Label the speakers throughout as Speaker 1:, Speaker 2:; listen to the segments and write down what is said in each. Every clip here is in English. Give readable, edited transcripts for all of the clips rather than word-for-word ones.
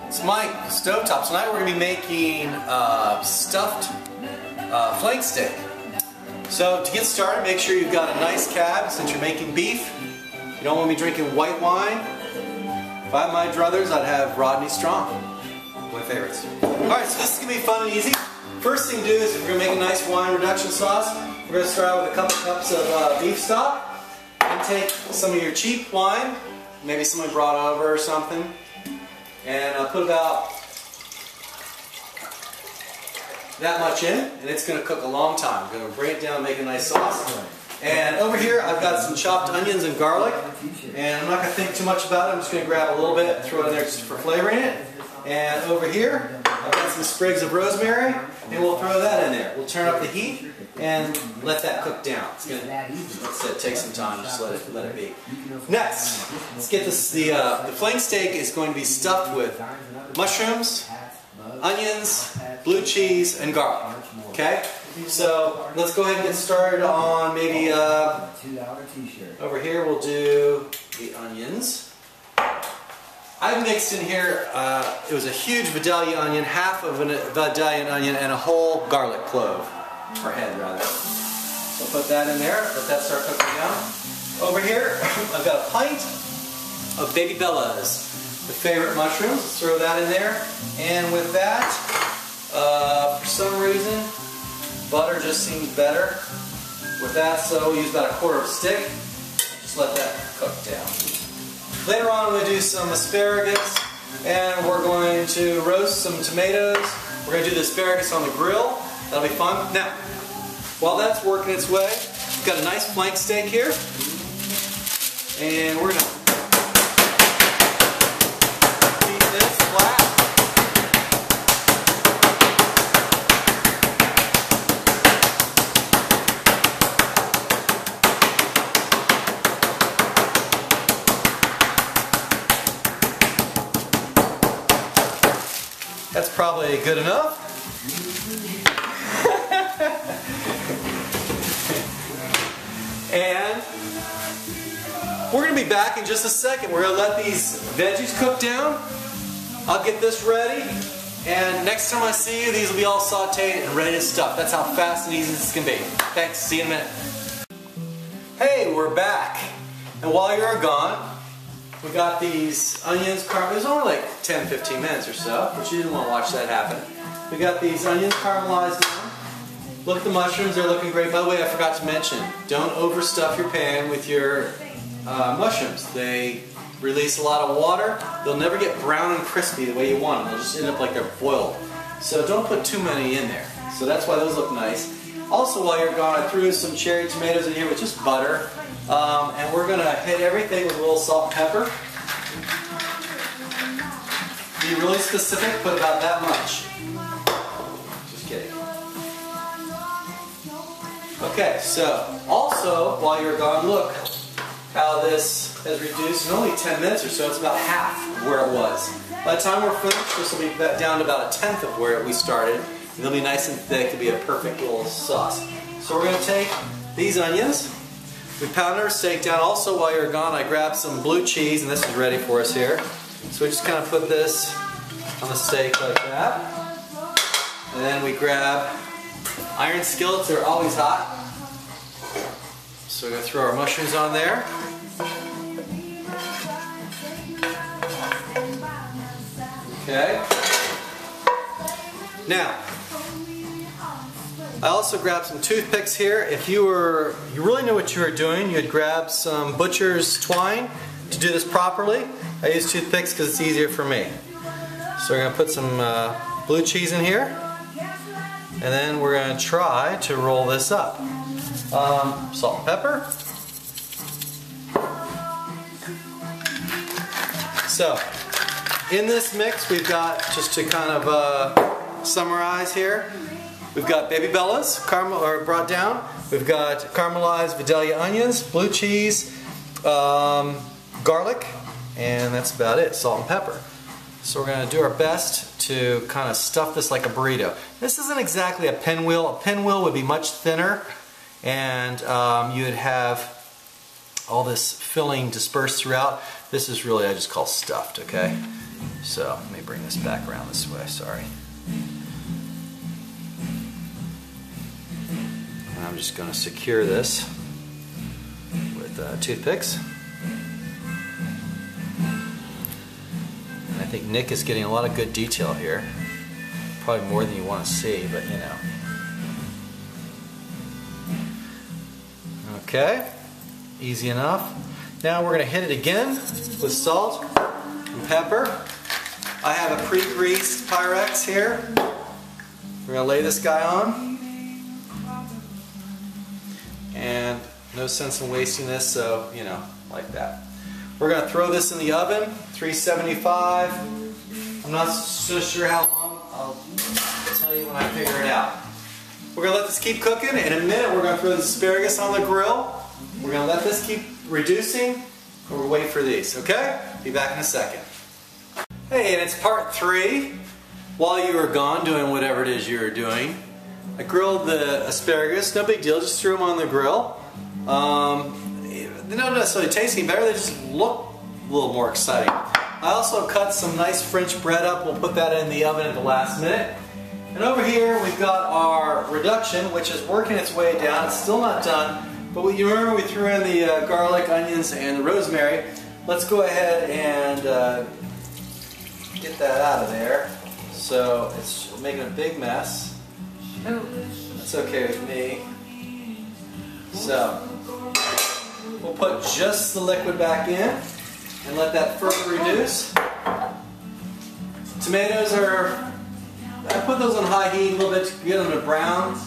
Speaker 1: It's Mike, StoveTop. Tonight we're going to be making stuffed flank steak. So to get started, make sure you've got a nice cab since you're making beef. You don't want to be drinking white wine. If I had my druthers, I'd have Rodney Strong. My favorites. Alright, so this is going to be fun and easy. First thing to do is if we're going to make a nice wine reduction sauce, we're going to start out with a couple cups of beef stock. And take some of your cheap wine, maybe someone brought over or something, and put about that much in, and it's going to cook a long time. I'm going to bring it down and make a nice sauce. And over here I've got some chopped onions and garlic, and I'm not going to think too much about it. I'm just going to grab a little bit, throw it in there just for flavoring it. And over here I've got some sprigs of rosemary, and we'll throw that in there. We'll turn up the heat and let that cook down. It's going to take some time, just let it be. Next, let's get this. The flank steak is going to be stuffed with mushrooms, onions, blue cheese, and garlic. Okay? So let's go ahead and get started on maybe over here we'll do the onions. I've mixed in here, it was a huge Vidalia onion, half of a Vidalia onion, and a whole garlic clove, or head rather. So I'll put that in there, let that start cooking down. Over here, I've got a pint of Baby Bella's, the favorite mushrooms. Let's throw that in there. And with that, for some reason, butter just seems better with that, so we'll use about a quarter of a stick. Just let that cook down. Later on, we'll do some asparagus, and we're going to roast some tomatoes. We're going to do the asparagus on the grill. That'll be fun. Now, while that's working its way, we've got a nice flank steak here, and we're going to keep this flat. That's probably good enough. And we're going to be back in just a second. We're going to let these veggies cook down. I'll get this ready. And next time I see you, these will be all sauteed and ready to stuff. That's how fast and easy this can be. Thanks. See you in a minute. Hey, we're back. And while you're gone, we got these onions caramelized. It was only like 10-15 minutes or so, but you didn't want to watch that happen. We got these onions caramelized now. Look at the mushrooms, they're looking great. By the way, I forgot to mention, don't overstuff your pan with your mushrooms. They release a lot of water. They'll never get brown and crispy the way you want them. They'll just end up like they're boiled. So don't put too many in there. So that's why those look nice. Also, while you're gone, I threw some cherry tomatoes in here with just butter. And we're going to hit everything with a little salt and pepper. Be really specific, put about that much. Just kidding. Okay, so also, while you're gone, look how this has reduced in only 10 minutes or so. It's about half of where it was. By the time we're finished, this will be down to about 1/10 of where we started. And they'll be nice and thick to be a perfect little sauce. So we're going to take these onions. We pounded our steak down. Also, while you're gone, I grabbed some blue cheese, and this is ready for us here. So we just kind of put this on the steak like that. And then we grab iron skillets. They're always hot. So we're going to throw our mushrooms on there. Okay. Now, I also grabbed some toothpicks here. If you really knew what you were doing, you'd grab some butcher's twine to do this properly. I use toothpicks because it's easier for me. So we're going to put some blue cheese in here, and then we're going to try to roll this up. Salt and pepper. So, in this mix, we've got, just to kind of summarize here, we've got Baby Bella's brought down. We've got caramelized Vidalia onions, blue cheese, garlic, and that's about it, salt and pepper. So we're going to do our best to kind of stuff this like a burrito. This isn't exactly a pinwheel. A pinwheel would be much thinner, and you'd have all this filling dispersed throughout. This is really, I just call stuffed, okay? So let me bring this back around this way, sorry. And I'm just going to secure this with toothpicks. And I think Nick is getting a lot of good detail here. Probably more than you want to see, but you know. Okay, easy enough. Now we're going to hit it again with salt and pepper. I have a pre-greased Pyrex here. We're going to lay this guy on. And no sense in wasting this, so, you know, like that. We're going to throw this in the oven, 375. I'm not so sure how long. I'll tell you when I figure it out. We're going to let this keep cooking. In a minute, we're going to throw the asparagus on the grill. We're going to let this keep reducing, and we'll wait for these, okay? Be back in a second. Hey, and it's part 3. While you were gone doing whatever it is you were doing, I grilled the asparagus. No big deal, just threw them on the grill. They don't necessarily taste any better, they just look a little more exciting. I also cut some nice French bread up. We'll put that in the oven at the last minute. And over here we've got our reduction, which is working its way down. It's still not done, but you remember we threw in the garlic, onions, and the rosemary. Let's go ahead and get that out of there. So it's making a big mess. That's okay with me. So we'll put just the liquid back in and let that further reduce. Tomatoes are, I put those on high heat a little bit to get them to brown,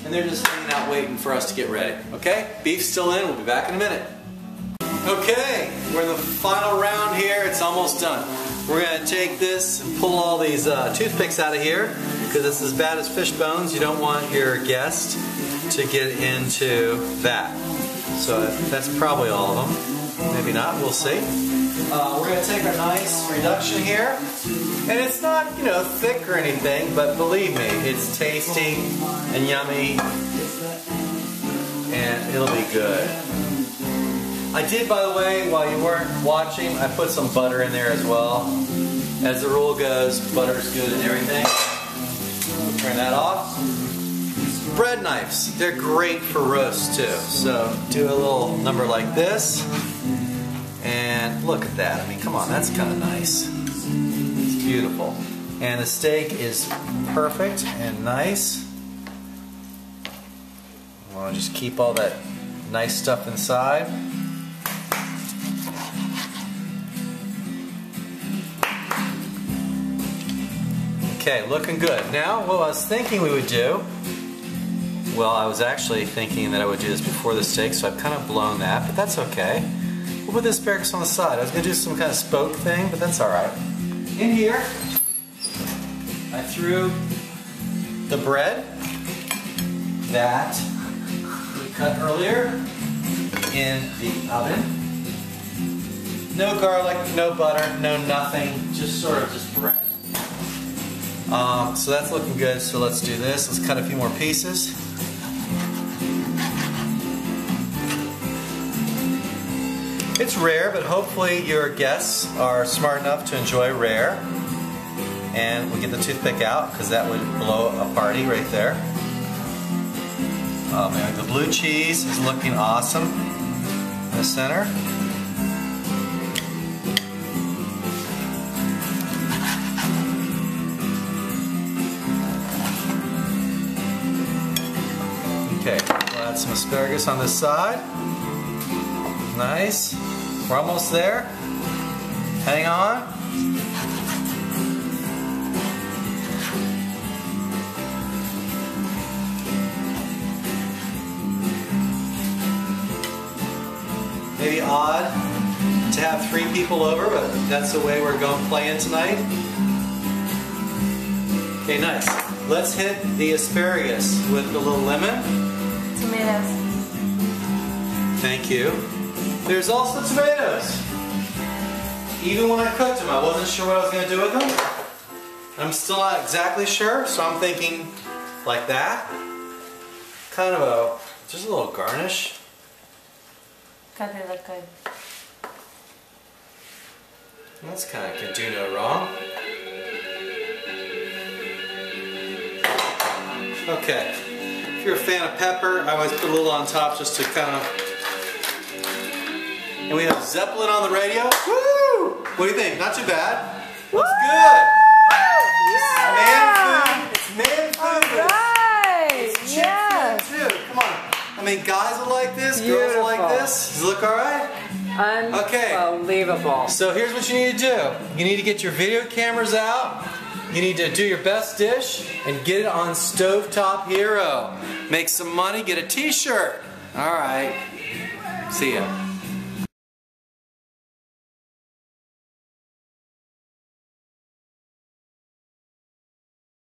Speaker 1: and they're just hanging out waiting for us to get ready. Okay, beef's still in, we'll be back in a minute. Okay, we're in the final round here, it's almost done. We're going to take this and pull all these toothpicks out of here, because it's as bad as fish bones. You don't want your guest to get into that. So that's probably all of them. Maybe not, we'll see. We're going to take a nice reduction here. And it's not, you know, thick or anything, but believe me, it's tasty and yummy. And it'll be good. I did, by the way, while you weren't watching, I put some butter in there as well. As the rule goes, butter's good and everything. We'll turn that off. Bread knives, they're great for roast too. So do a little number like this. And look at that. I mean, come on, that's kind of nice. It's beautiful. And the steak is perfect and nice. I want to just keep all that nice stuff inside. Okay, looking good. Now, what I was thinking we would do, well, I was actually thinking that I would do this before the steak, so I've kind of blown that, but that's okay. We'll put the asparagus on the side. I was going to do some kind of spoke thing, but that's alright. In here, I threw the bread that we cut earlier in the oven. No garlic, no butter, no nothing, just sort of just bread. So that's looking good, so let's do this. Let's cut a few more pieces. It's rare, but hopefully your guests are smart enough to enjoy rare. And we'll get the toothpick out, because that would blow a party right there. Oh man, the blue cheese is looking awesome in the center. Okay, we'll add some asparagus on this side. Nice. We're almost there. Hang on. Maybe odd to have 3 people over, but that's the way we're going playing tonight. Okay, nice. Let's hit the asparagus with a little lemon.
Speaker 2: Tomatoes.
Speaker 1: Thank you. There's also tomatoes. Even when I cooked them, I wasn't sure what I was going to do with them. I'm still not exactly sure, so I'm thinking like that. Kind of a, just a little garnish.
Speaker 2: Cut it look good.
Speaker 1: That's kind of could do no wrong. Okay. If you're a fan of pepper, I always put a little on top just to kind of... And we have Zeppelin on the radio. Woo! What do you think? Not too bad. Looks good.
Speaker 2: Yeah.
Speaker 1: It's man food.
Speaker 2: All right.
Speaker 1: It's chick food too. Come on. I mean, guys will like this. Girls will like this. Does it look all right?
Speaker 2: Unbelievable.
Speaker 1: So here's what you need to do. You need to get your video cameras out. You need to do your best dish and get it on StoveTop Hero. Make some money, get a t-shirt. All right. See ya.